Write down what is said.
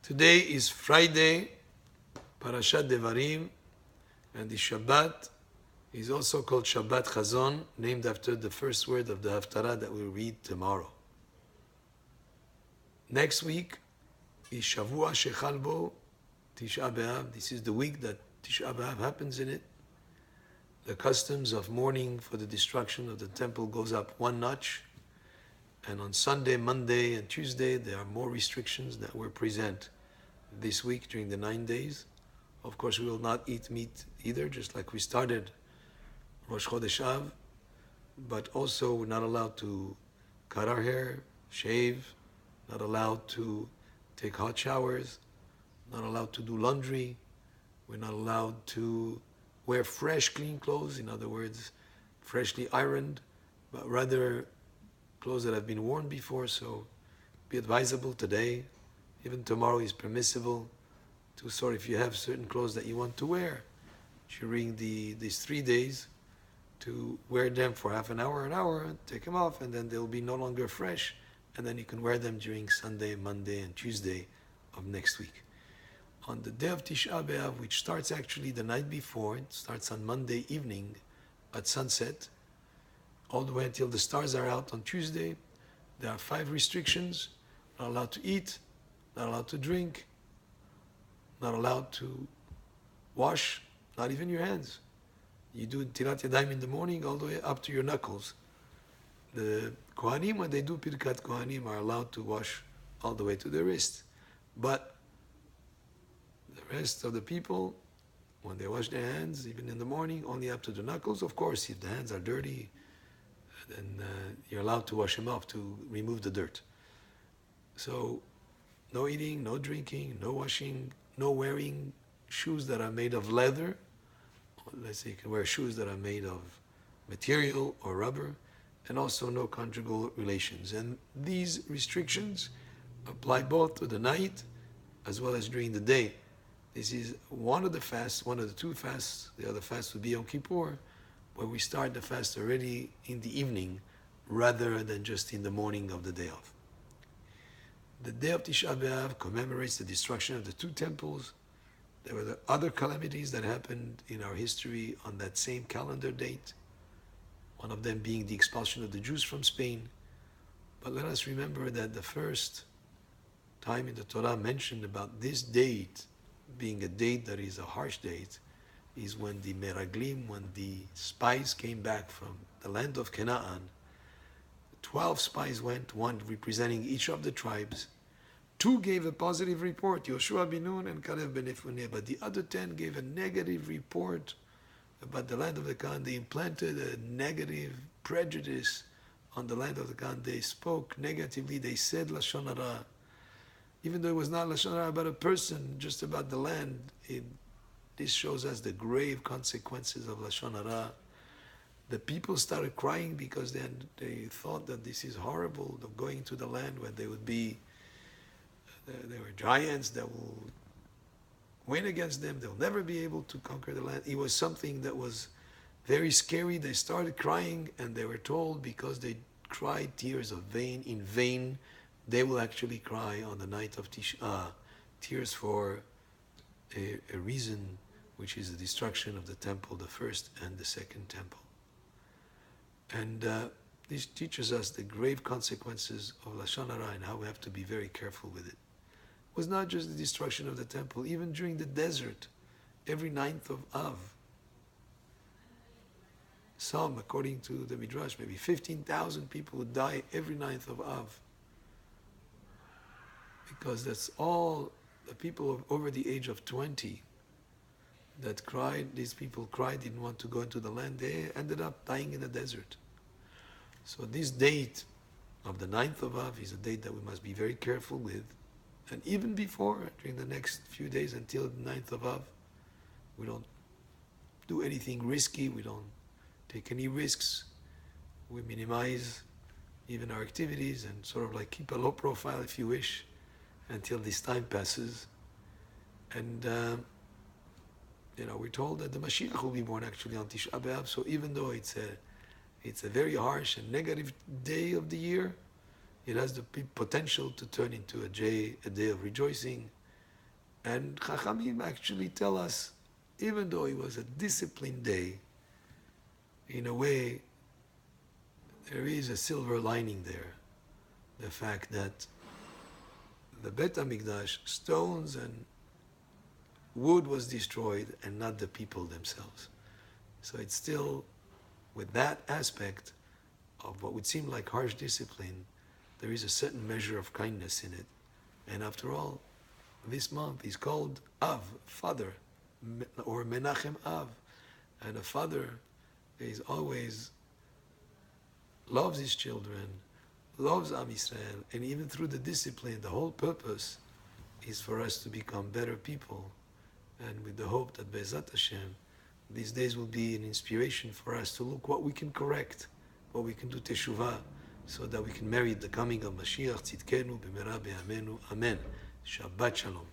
Today is Friday, Parashat Devarim, and the Shabbat is also called Shabbat Chazon, named after the first word of the Haftarah that we'll read tomorrow. Next week is Shavua Shechal Bo Tisha B'Av. This is the week that Tisha B'Av happens in it. The customs of mourning for the destruction of the temple goes up one notch. And on Sunday, Monday, and Tuesday, there are more restrictions that were present this week during the 9 days. Of course, we will not eat meat either, just like we started Rosh Chodesh Av. But also, we're not allowed to cut our hair, shave, not allowed to take hot showers, not allowed to do laundry. We're not allowed to wear fresh, clean clothes, in other words, freshly ironed, but rather clothes that have been worn before. So be advisable today, even tomorrow is permissible to sort if you have certain clothes that you want to wear during these 3 days, to wear them for half an hour, take them off, and then they'll be no longer fresh, and then you can wear them during Sunday, Monday, and Tuesday of next week. On the day of Tisha B'Av, which starts actually the night before, it starts on Monday evening at sunset, all the way until the stars are out on Tuesday, there are 5 restrictions: not allowed to eat, not allowed to drink, not allowed to wash, not even your hands. You do Tirat Yadayim in the morning all the way up to your knuckles. The Kohanim, when they do Pirkat Kohanim, are allowed to wash all the way to the wrist. But the rest of the people, when they wash their hands, even in the morning, only up to the knuckles. Of course, if the hands are dirty, then you're allowed to wash them off to remove the dirt. So, no eating, no drinking, no washing, no wearing shoes that are made of leather. Let's say you can wear shoes that are made of material or rubber, and also no conjugal relations. And these restrictions apply both to the night as well as during the day. This is one of the fasts, one of the 2 fasts. The other fast would be Yom Kippur, where we start the fast already in the evening rather than just in the morning of the day of. The day of Tisha B'Av commemorates the destruction of the 2 temples. There were the other calamities that happened in our history on that same calendar date, one of them being the expulsion of the Jews from Spain. But let us remember that the first time in the Torah mentioned about this date being a date that is a harsh date is when the Meraglim, when the spies came back from the land of Canaan. 12 spies went, 1 representing each of the tribes. 2 gave a positive report, Yoshua bin Nun and Caleb ben Yefuneh, but the other 10 gave a negative report about the land of the Canaan. They implanted a negative prejudice on the land of the Canaan. They spoke negatively, they said Lashon Hara. Even though it was not Lashon Hara about a person, just about the land, this shows us the grave consequences of Lashon Hara. The people started crying because they thought that this is horrible, of going to the land where they would be, there were giants that will win against them. They'll never be able to conquer the land. It was something that was very scary. They started crying, and they were told because they cried tears in vain, they will actually cry on the night of Tisha, tears for a reason, which is the destruction of the temple, the first and the second temple. And this teaches us the grave consequences of Lashon Hara and how we have to be very careful with it. It was not just the destruction of the temple, even during the desert, every 9th of Av. Some, according to the Midrash, maybe 15,000 people would die every 9th of Av. Because that's all the people over the age of 20 that cried. These people cried, didn't want to go into the land. They ended up dying in the desert. So this date of the 9th of Av is a date that we must be very careful with. And even before, during the next few days until the 9th of Av, we don't do anything risky. We don't take any risks. We minimize even our activities and sort of like keep a low profile, if you wish, until this time passes. And we're told that the Mashiach will be born actually on Tisha B'Av. So even though it's a very harsh and negative day of the year, it has the potential to turn into a day of rejoicing And Chachamim actually tell us, even though it was a disciplined day, in a way, there is a silver lining there. The fact that the Bet HaMikdash, stones and wood was destroyed and not the people themselves. So it's still, with that aspect of what would seem like harsh discipline, there is a certain measure of kindness in it. And after all, this month is called Av, father, or Menachem Av. And a father is always loves his children, loves Am Yisrael, and even through the discipline, the whole purpose is for us to become better people. And with the hope that Be'ezat Hashem, these days will be an inspiration for us to look what we can correct, what we can do teshuvah, so that we can merit the coming of Mashiach Tzidkenu b'mera b'yameinu. Amen. Shabbat Shalom.